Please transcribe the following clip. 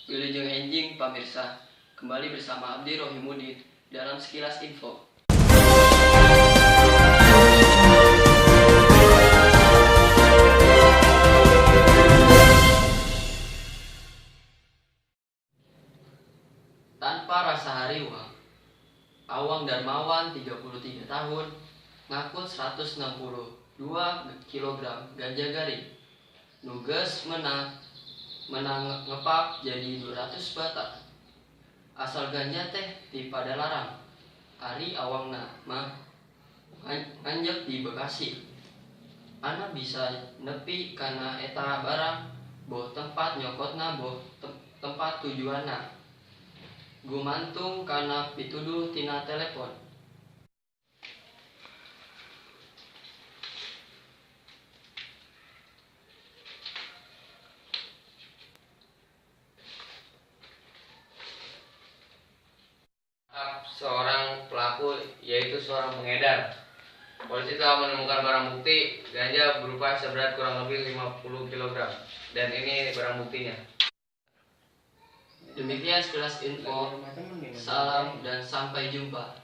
Wilujeng enjing pamirsa, kembali bersama Abdi Rohimudin dalam Sekilas Info. Tanpa rasa hariwang, Awang Darmawan 33 tahun ngakut 162 kg ganja garing. Nuges menang ngepak jadi 200 batang. Asal ganja teh di Padalarang. Ari awangna mah nganjek di Bekasi. Ana bisa nepi kana eta barang boh tempat nyokotna boh tempat tujuanna. Gumantung kana pituduh tina telepon. Seorang pelaku yaitu seorang pengedar. Polisi telah menemukan barang bukti ganja berupa seberat kurang lebih 50 kg dan ini barang buktinya. Demikian Sekilas Info. Salam dan sampai jumpa.